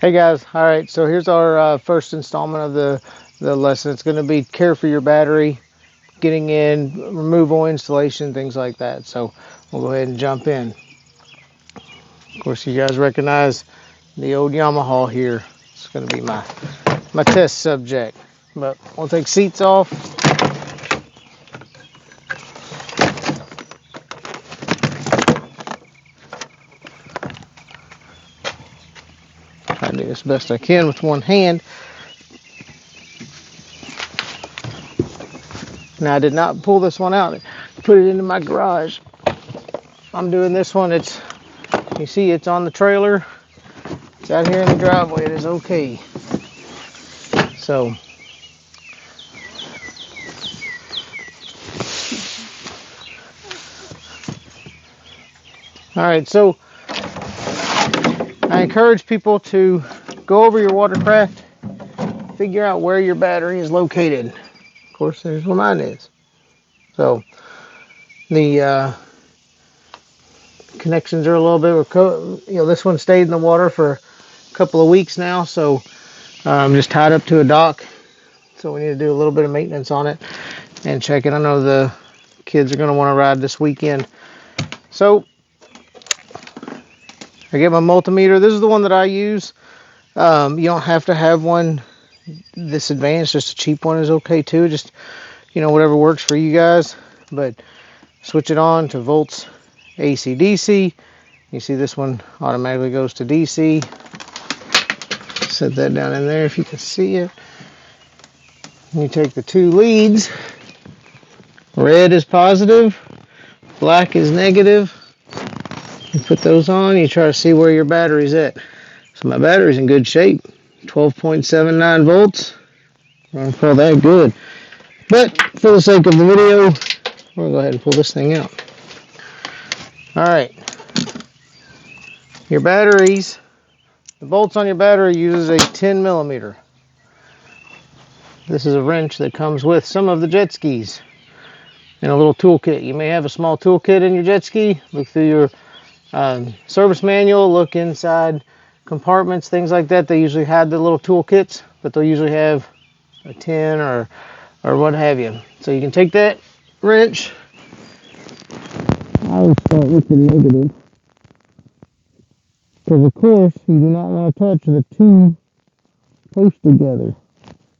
Hey guys, all right, so here's our first installment of the lesson. It's going to be care for your battery, getting in, removal, installation, things like that. So we'll go ahead and jump in. Of course, you guys recognize the old Yamaha here. It's going to be my test subject. But we'll take seats off. Try to do this best I can with one hand. Now I did not pull this one out, put it into my garage. I'm doing this one, you see it's on the trailer, it's out here in the driveway, it is okay. So, all right, so I encourage people to go over your watercraft, figure out where your battery is located. Of course, there's where mine is. So, the connections are a little bit, this one stayed in the water for a couple of weeks now, so I'm just tied up to a dock. So we need to do a little bit of maintenance on it and check it. I know the kids are going to want to ride this weekend. So I get my multimeter. This is the one that I use. You don't have to have one this advanced. Just a cheap one is okay too. Just, whatever works for you guys. But switch it on to volts AC DC. You see this one automatically goes to DC. Set that down in there if you can see it. You take the two leads. Red is positive, black is negative. You put those on, you try to see where your battery's at. So my battery's in good shape, 12.79 volts. I'm going to call that good. But for the sake of the video, we're going to go ahead and pull this thing out. Alright, your batteries, the bolts on your battery uses a 10 millimeter. This is a wrench that comes with some of the jet skis and a little toolkit. You may have a small toolkit in your jet ski. Look through your service manual, look inside compartments, things like that. They usually have the little toolkits, but they'll usually have a 10 or what have you. So you can take that wrench. I always start with the negative, because of course you do not want to touch the two posts together.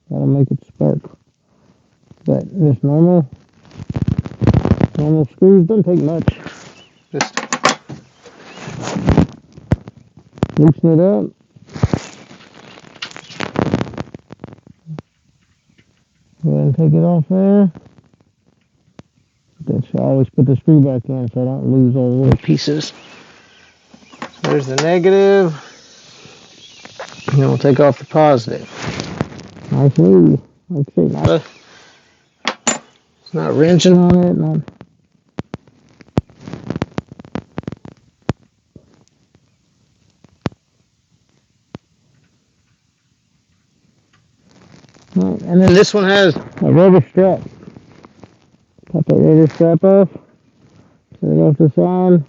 That'll make it spark. But this normal screws doesn't take much. Just loosen it up. Go ahead and take it off there. I always put the screw back in so I don't lose all the little pieces. There's the negative. And then we'll take off the positive. Nice move. Like I say, it's not wrenching on it. Right, and then this one has a rubber strap. Pop that rubber strap off. Set it off the side.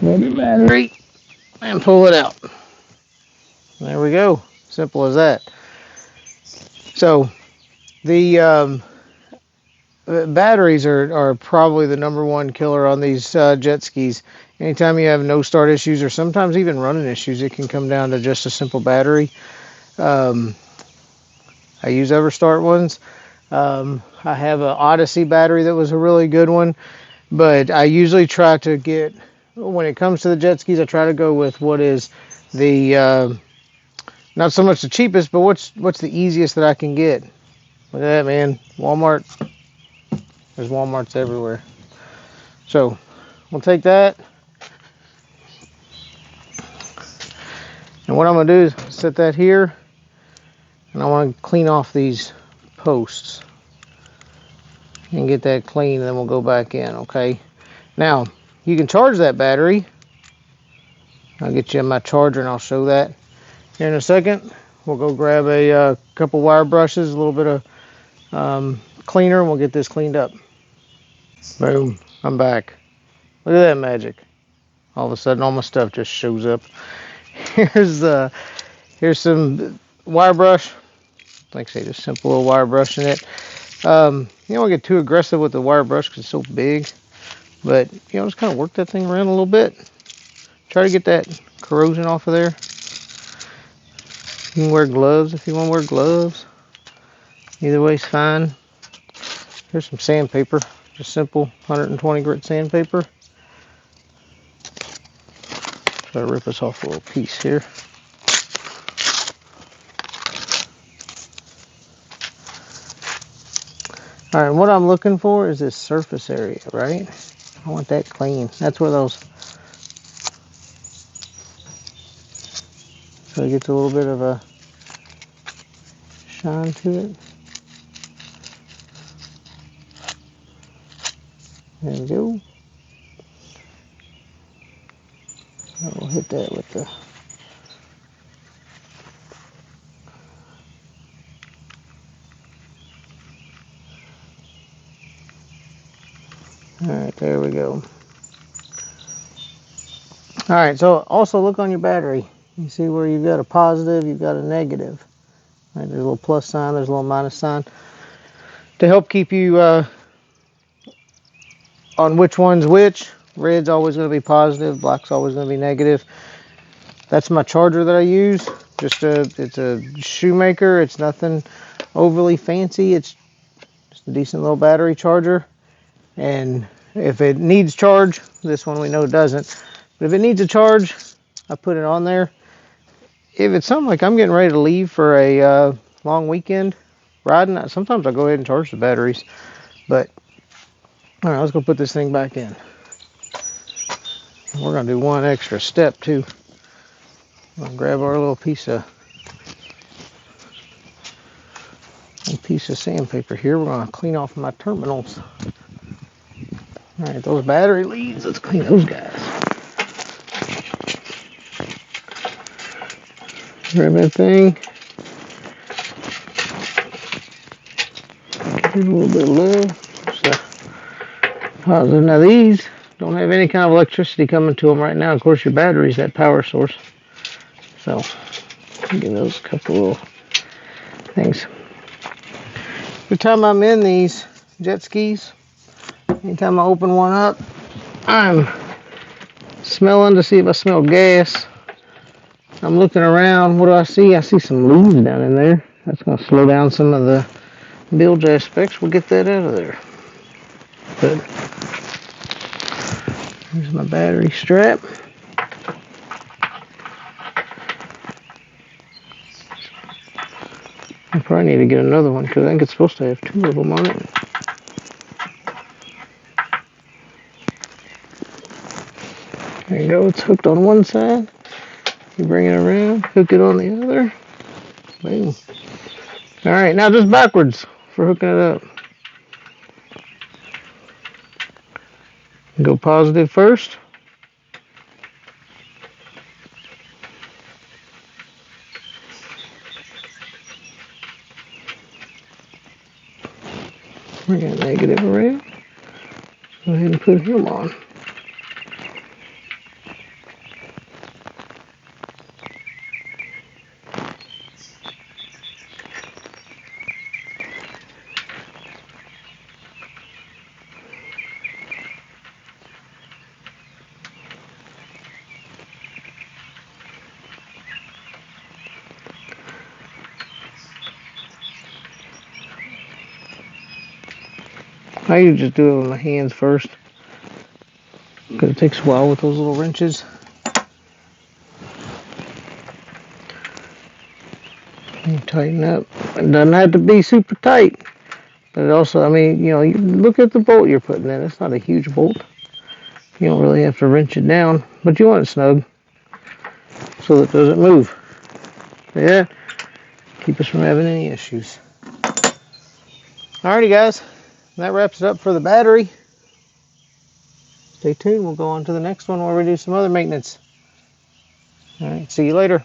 Grab your battery and pull it out. There we go. Simple as that. So the batteries are probably the number one killer on these jet skis. Anytime you have no start issues or sometimes even running issues, it can come down to just a simple battery. I use Everstart ones. I have an Odyssey battery that was a really good one, but I usually try to get, when it comes to the jet skis, I try to go with what is the not so much the cheapest, but what's the easiest that I can get. Look at that, man. Walmart. There's Walmarts everywhere. So we'll take that. And what I'm going to do is set that here. And I want to clean off these posts. And get that clean, and then we'll go back in, okay? Now, you can charge that battery. I'll get you my charger and I'll show that here in a second. We'll go grab a couple wire brushes, a little bit of cleaner, and we'll get this cleaned up. Boom, I'm back. Look at that magic. All of a sudden, all my stuff just shows up. Here's Here's some wire brush. Like I say, just simple little wire brush in it. You don't want to get too aggressive with the wire brush because it's so big. But, just kind of work that thing around a little bit. Try to get that corrosion off of there. You can wear gloves if you want to wear gloves. Either way is fine. Here's some sandpaper. Just simple 120 grit sandpaper. Try to rip us off a little piece here. All right, what I'm looking for is this surface area, right? I want that clean. That's where those, so it gets a little bit of a shine to it. There we go. We'll hit that with the, all right, there we go. All right, so also look on your battery. You see where you've got a positive, you've got a negative. Right, there's a little plus sign, there's a little minus sign. To help keep you on which one's which, red's always going to be positive, black's always going to be negative. That's my charger that I use. It's a Shoemaker. It's nothing overly fancy. It's just a decent little battery charger. And if it needs charge, this one we know doesn't. But if it needs a charge, I put it on there. If it's something like I'm getting ready to leave for a long weekend riding, sometimes I'll go ahead and charge the batteries. But, all right, let's go put this thing back in. We're going to do one extra step, too. I'm going to grab our little piece of sandpaper here. We're going to clean off my terminals. All right, those battery leads, let's clean those guys. Grab that thing. Give a little bit of love. So, now these don't have any kind of electricity coming to them right now. Of course, your battery's that power source. So, give those a couple little things. Every time I'm in these jet skis, anytime I open one up, I'm smelling to see if I smell gas. I'm looking around. What do I see? I see some leaves down in there. That's going to slow down some of the bilge aspects. We'll get that out of there. Good. Here's my battery strap. I probably need to get another one because I think it's supposed to have two of them on it. There you go. It's hooked on one side. You bring it around, hook it on the other. Boom. All right, now just backwards for hooking it up. Go positive first. Bring that negative around. Go ahead and put him on. I usually just do it with my hands first because it takes a while with those little wrenches. You tighten up. It doesn't have to be super tight, but it also, I mean, you look at the bolt you're putting in. It's not a huge bolt. You don't really have to wrench it down, but you want it snug so that it doesn't move. Yeah, keep us from having any issues. Alrighty, guys. That wraps it up for the battery. Stay tuned. We'll go on to the next one where we do some other maintenance. All right. See you later.